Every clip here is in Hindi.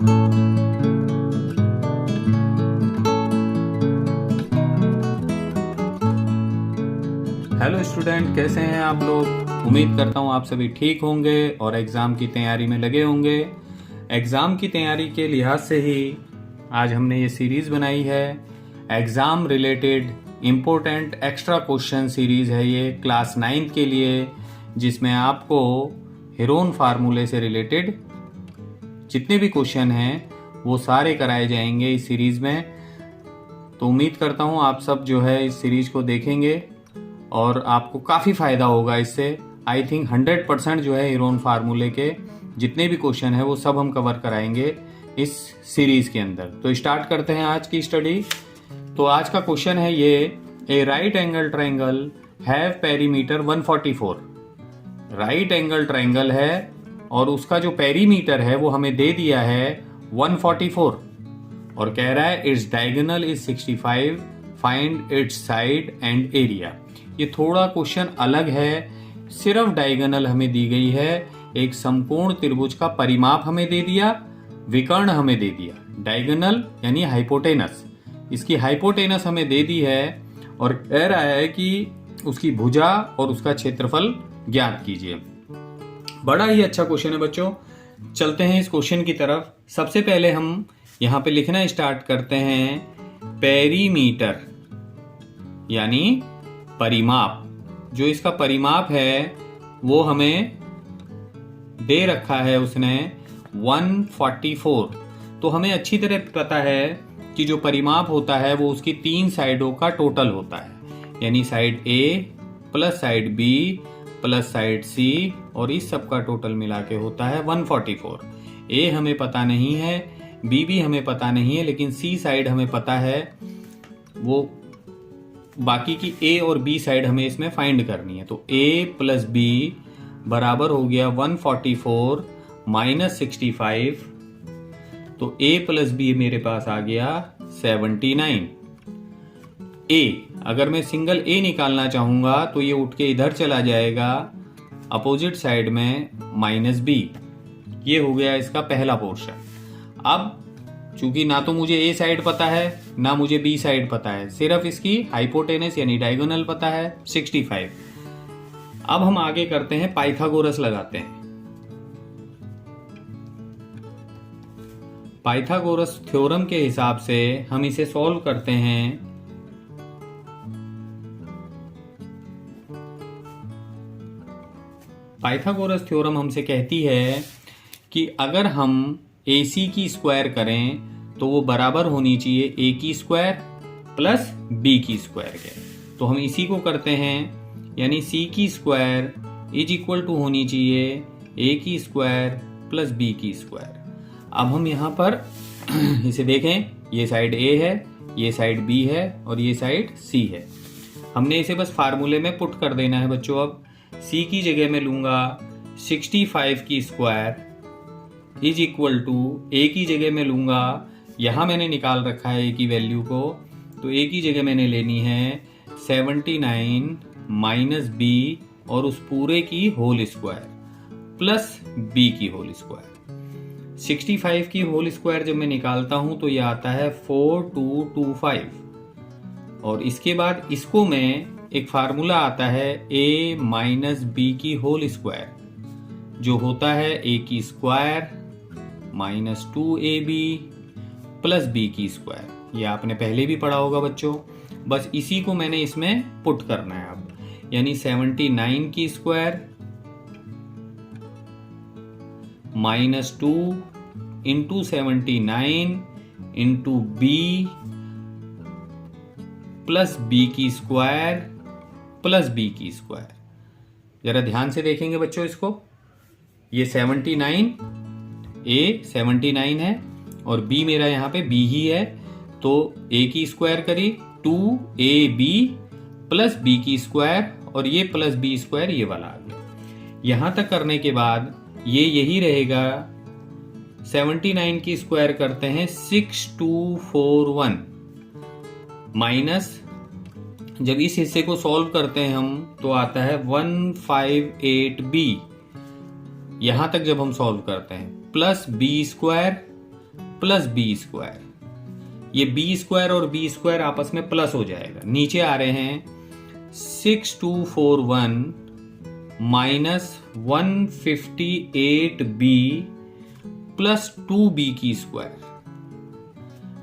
हेलो स्टूडेंट, कैसे हैं आप लोग। उम्मीद करता हूँ आप सभी ठीक होंगे और एग्ज़ाम की तैयारी में लगे होंगे। एग्ज़ाम की तैयारी के लिहाज से ही आज हमने ये सीरीज़ बनाई है। Exam related important extra question series है ये क्लास 9 के लिए, जिसमें आपको हेरोन फार्मूले से रिलेटेड जितने भी क्वेश्चन हैं वो सारे कराए जाएंगे इस सीरीज़ में। तो उम्मीद करता हूँ आप सब जो है इस सीरीज़ को देखेंगे और आपको काफ़ी फ़ायदा होगा इससे। आई थिंक 100% जो है हेरोन फार्मूले के जितने भी क्वेश्चन है वो सब हम कवर कराएंगे इस सीरीज़ के अंदर। तो स्टार्ट करते हैं आज की स्टडी। तो आज का क्वेश्चन है ये, a right angle triangle have perimeter 144। Right angle triangle है और उसका जो पेरीमीटर है वो हमें दे दिया है 144 और कह रहा है its diagonal is 65, find its side and area. ये थोड़ा क्वेश्चन अलग है, सिर्फ डायगोनल हमें दी गई है, एक समकोण त्रिभुज का परिमाप हमें दे दिया, विकर्ण हमें दे दिया। डायगोनल यानी हाइपोटेनस, इसकी हाइपोटेनस हमें दे दी है और कह रहा है कि उसकी भुजा और उसका क्षेत्रफल ज्ञात कीजिए। बड़ा ही अच्छा क्वेश्चन है बच्चों। चलते हैं इस क्वेश्चन की तरफ। सबसे पहले हम यहाँ पे लिखना स्टार्ट करते हैं पेरीमीटर यानी परिमाप। जो इसका परिमाप है वो हमें दे रखा है उसने 144। तो हमें अच्छी तरह पता है कि जो परिमाप होता है वो उसकी 3 साइडों का टोटल होता है, यानी side A plus side B plus side C और इस सब का टोटल मिला के होता है 144। A हमें पता नहीं है, B भी हमें पता नहीं है, लेकिन C साइड हमें पता है। वो बाकी की A और B साइड हमें इसमें फाइंड करनी है। तो A प्लस B बराबर हो गया 144 माइनस 65। तो A प्लस B मेरे पास आ गया 79। A अगर मैं सिंगल A निकालना चाहूंगा तो ये उठ के इधर चला जाएगा अपोजिट साइड में माइनस B। ये हो गया इसका पहला पोर्शन। अब चूंकि ना तो मुझे A साइड पता है ना मुझे B साइड पता है, सिर्फ इसकी हाइपोटेनस यानी डायगोनल पता है 65। अब हम आगे करते हैं, पाइथागोरस लगाते हैं। पाइथागोरस थ्योरम के हिसाब से हम इसे सॉल्व करते हैं। पाइथागोरस थ्योरम हमसे कहती है कि अगर हम AC की स्क्वायर करें तो वो बराबर होनी चाहिए A की स्क्वायर प्लस B की स्क्वायर के। तो हम इसी को करते हैं, यानी C की स्क्वायर इज इक्वल टू होनी चाहिए A की स्क्वायर प्लस B की स्क्वायर। अब हम यहाँ पर इसे देखें, ये साइड A है, ये साइड B है और ये साइड C है। हमने इसे बस फार्मूले में पुट कर देना है बच्चों। अब C की जगह में लूंगा 65 की square is equal to A की जगह में लूंगा, यहां मैंने निकाल रखा है A की वैल्यू को, तो A की जगह मैंने लेनी है 79 माइनस B और उस पूरे की होल स्क्वायर प्लस B की होल स्क्वायर। 65 की होल स्क्वायर जब मैं निकालता हूं तो यह आता है 4225 और इसके बाद इसको मैं एक फार्मूला आता है A माइनस B की होल स्क्वायर, जो होता है A की square minus 2AB plus B की स्क्वायर। ये आपने पहले भी पढ़ा होगा बच्चों, बस इसी को मैंने इसमें पुट करना है अब, यानी 79 की square minus 2 into 79 into B plus B की स्क्वायर प्लस B की स्क्वायर। जरा ध्यान से देखेंगे बच्चों इसको, ये 79 A 79 है और B मेरा यहाँ पे B ही है, तो A की स्क्वायर करी 2AB प्लस B की स्क्वायर और ये प्लस B स्क्वायर ये वाला आ गया। यहां तक करने के बाद ये यही रहेगा। 79 की स्क्वायर करते हैं 6241 माइनस, जब इस हिस्से को सॉल्व करते हैं हम तो आता है 158B। यहां तक जब हम सॉल्व करते हैं plus B square plus B square. ये बी स्क्वायर और बी स्क्वायर आपस में प्लस हो जाएगा। नीचे आ रहे हैं 6241 माइनस 158b प्लस 2b की स्क्वायर।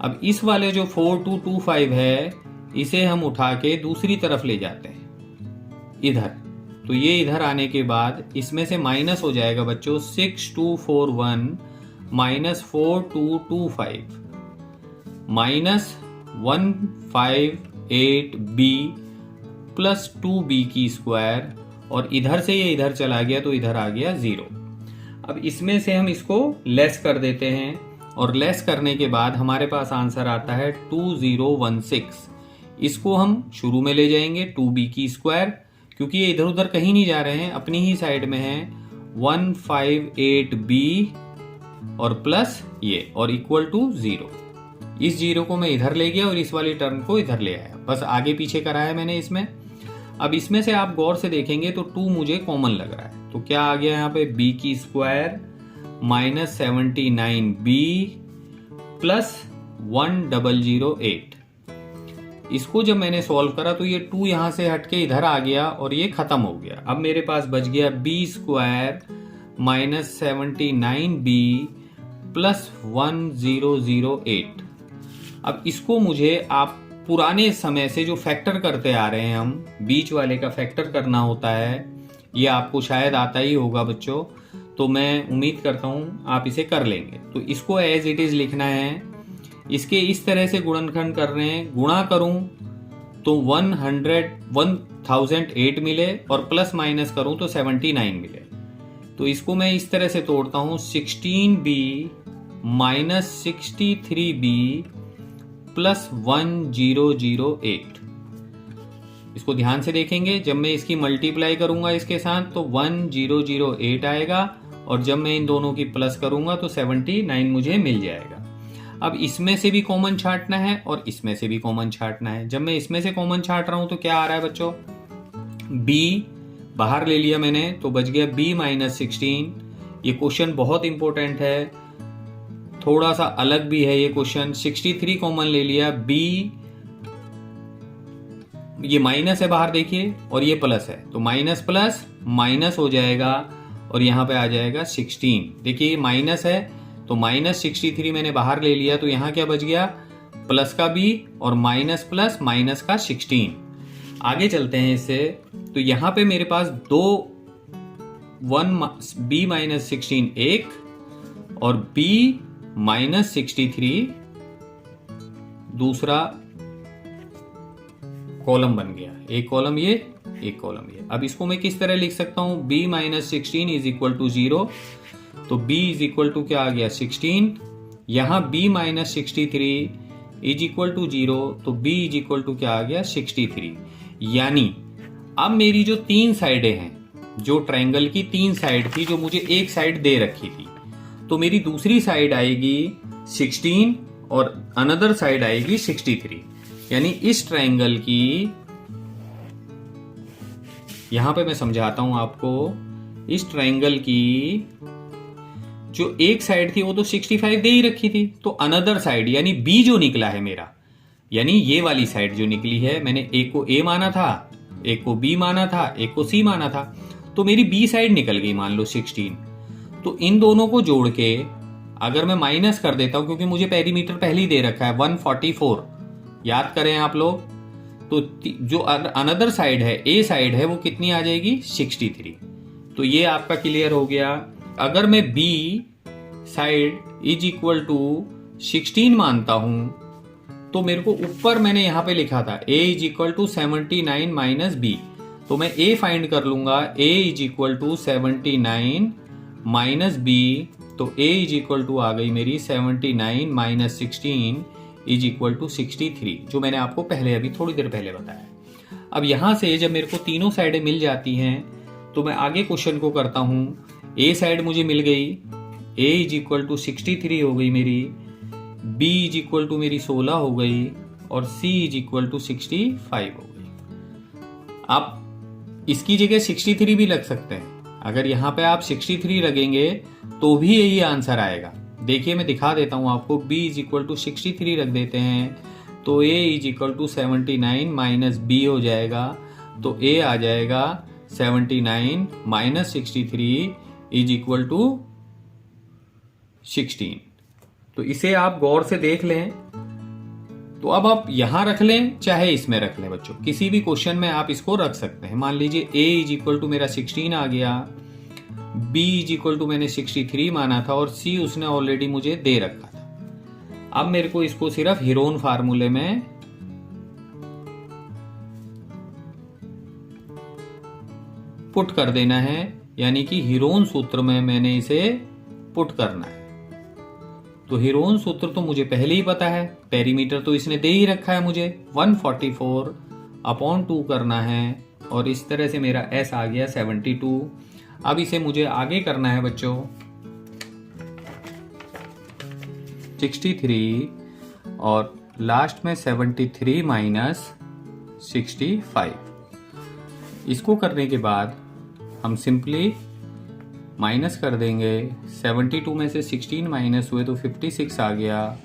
अब इस वाले जो 4225 है इसे हम उठा के दूसरी तरफ ले जाते हैं इधर। तो ये इधर आने के बाद इसमें से माइनस हो जाएगा बच्चों 6241 minus 4225 minus 158b plus 2b की स्क्वायर, और इधर से ये इधर चला गया तो इधर आ गया 0। अब इसमें से हम इसको लेस कर देते हैं और लेस करने के बाद हमारे पास आंसर आता है 2016। इसको हम शुरू में ले जाएंगे 2b की स्क्वायर, क्योंकि ये इधर उधर कहीं नहीं जा रहे हैं, अपनी ही साइड में है 158b और प्लस ये और इक्वल टू 0। इस 0 को मैं इधर ले गया और इस वाली टर्म को इधर ले आया, बस आगे पीछे कराया मैंने इसमें। अब इसमें से आप गौर से देखेंगे तो 2 मुझे कॉमन लग रहा है, तो क्या आ गया यहाँ पे b की स्क्वायर माइनस 79b प्लस 1008। इसको जब मैंने सॉल्व करा तो ये 2 यहां से हटके इधर आ गया और ये खत्म हो गया। अब मेरे पास बच गया b square minus 79b plus 1008। अब इसको मुझे आप पुराने समय से जो फैक्टर करते आ रहे हैं, हम बीच वाले का फैक्टर करना होता है, ये आपको शायद आता ही होगा बच्चों, तो मैं उम्मीद करता हूं आप इसे कर लेंगे। तो इसको एज इट इज लिखना है। इसके इस तरह से गुणनखंड कर रहे हैं, गुणा करूं तो 1008 मिले और प्लस माइनस करूं तो 79 मिले। तो इसको मैं इस तरह से तोड़ता हूं 16b माइनस 63b प्लस 1008। इसको ध्यान से देखेंगे, जब मैं इसकी मल्टीप्लाई करूंगा इसके साथ तो 1008 आएगा, और जब मैं इन दोनों की प्लस करूंगा तो 79 मुझे मिल जाएगा। अब इसमें से भी कॉमन छांटना है और इसमें से भी कॉमन छांटना है। जब मैं इसमें से कॉमन छांट रहा हूं तो क्या आ रहा है बच्चों, b बाहर ले लिया मैंने तो बच गया b माइनस 16। ये क्वेश्चन बहुत इंपॉर्टेंट है, थोड़ा सा अलग भी है ये क्वेश्चन। 63 कॉमन ले लिया, b ये माइनस है बाहर देखिए और ये प्लस है, तो माइनस प्लस माइनस हो जाएगा और यहां पे आ जाएगा 16। देखिए ये माइनस है तो माइनस 63 मैंने बाहर ले लिया, तो यहां क्या बच गया, प्लस का b और माइनस प्लस माइनस का 16। आगे चलते हैं इससे, तो यहां पे मेरे पास दो b माइनस 16 एक और b माइनस 63 दूसरा कॉलम बन गया। एक कॉलम ये, एक कॉलम ये। अब इसको मैं किस तरह लिख सकता हूं, b minus 16 is equal to 0, तो b इज इक्वल टू क्या आ गया 16। यहां b minus 63 is equal to 0, तो b इज इक्वल टू क्या आ गया 63। यानी अब मेरी जो 3 साइडें हैं, जो ट्रायंगल की 3 साइड थी, जो मुझे एक साइड दे रखी थी, तो मेरी दूसरी साइड आएगी 16 और अनदर साइड आएगी 63। यानी इस ट्रायंगल की, यहां पे मैं समझाता हूं आपको, इस ट्रायंगल की जो एक साइड थी वो तो 65 दे ही रखी थी, तो अनदर साइड यानी बी जो निकला है मेरा, यानी ये वाली साइड जो निकली है, मैंने एक को ए माना था, एक को बी माना था, एक को सी माना था, तो मेरी बी साइड निकल गई मान लो 16। तो इन दोनों को जोड़ के अगर मैं माइनस कर देता हूं, क्योंकि मुझे पेरीमीटर पहले ही दे रखा है 144, याद करें आप लोग, तो जो अनदर साइड है, ए साइड है, वो कितनी आ जाएगी 63। तो ये आपका क्लियर हो गया। अगर मैं B side is equal to 16 मानता हूं, तो मेरे को ऊपर मैंने यहां पे लिखा था a is equal to 79 minus B, तो मैं a फाइंड कर लूंगा, a is equal to 79 minus B, तो a इज इक्वल टू आ गई मेरी 79 माइनस 16 इज इक्वल टू 63, जो मैंने आपको पहले अभी थोड़ी देर पहले बताया। अब यहां से जब मेरे को तीनों साइडें मिल जाती हैं, तो मैं आगे क्वेश्चन को करता हूं। a साइड मुझे मिल गई, a इज इक्वल टू 63 हो गई मेरी, b इज इक्वल टू मेरी 16 हो गई और c इज इक्वल टू 65 हो गई। आप इसकी जगह 63 भी लग सकते हैं। अगर यहां पे आप 63 लगेंगे तो भी यही आंसर आएगा। देखिए मैं दिखा देता हूँ आपको, b इज इक्वल टू 63 रख देते हैं तो a is equal to 79 minus b हो जाएगा, तो a आ जाएगा 79 माइनस 63 इज इक्वल टू 16। तो इसे आप गौर से देख लें। तो अब आप यहां रख लें चाहे इसमें रख लें बच्चों, किसी भी क्वेश्चन में आप इसको रख सकते हैं। मान लीजिए a इज इक्वल टू मेरा 16 आ गया, b इज इक्वल टू मैंने 63 माना था और c उसने ऑलरेडी मुझे दे रखा था। अब मेरे को इसको सिर्फ हीरोन फार्मूले में पुट कर देना है, यानी कि हीरोन सूत्र में मैंने इसे पुट करना है। तो हीरोन सूत्र तो मुझे पहले ही पता है, पेरीमीटर तो इसने दे ही रखा है मुझे, 144/2 करना है और इस तरह से मेरा S आ गया 72। अब इसे मुझे आगे करना है बच्चों, 63 और लास्ट में 73 माइनस 65। इसको करने के बाद हम सिंपली माइनस कर देंगे। 72 में से 16 माइनस हुए तो 56 आ गया,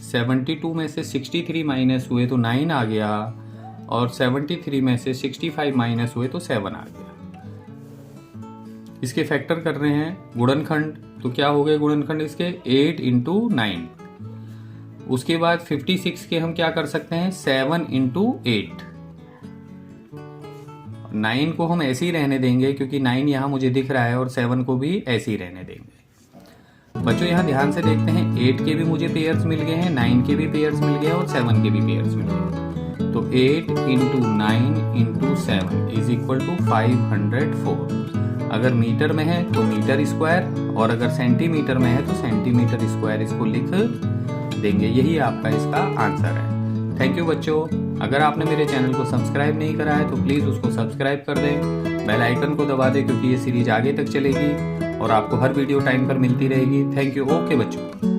72 में से 63 माइनस हुए तो 9 आ गया और 73 में से 65 माइनस हुए तो 7 आ गया। इसके फैक्टर कर रहे हैं गुणनखंड, तो क्या हो गए गुणनखंड इसके 8 इंटू 9। उसके बाद 56 के हम क्या कर सकते हैं 7 इंटू 8। 9 को हम ऐसे ही रहने देंगे क्योंकि 9 यहाँ मुझे दिख रहा है और 7 को भी ऐसे ही रहने देंगे। बच्चों यहाँ ध्यान से देखते हैं, 8 के भी मुझे पेयर्स मिल गए हैं, 9 के भी पेयर्स मिल गए और 7 के भी पेयर्स मिल गए। तो 8 into 9 into 7 is equal to 504। अगर मीटर में है तो मीटर स्क्वायर और अगर सेंटीमीटर में है तो सेंटीमीटर स्क्वायर इसको लिख देंगे। यही आपका इसका आंसर है। थैंक यू बच्चों। अगर आपने मेरे चैनल को सब्सक्राइब नहीं करा है तो प्लीज़ उसको सब्सक्राइब कर दें, बेल आइकन को दबा दें क्योंकि ये सीरीज आगे तक चलेगी और आपको हर वीडियो टाइम पर मिलती रहेगी। Thank you. ओके बच्चों।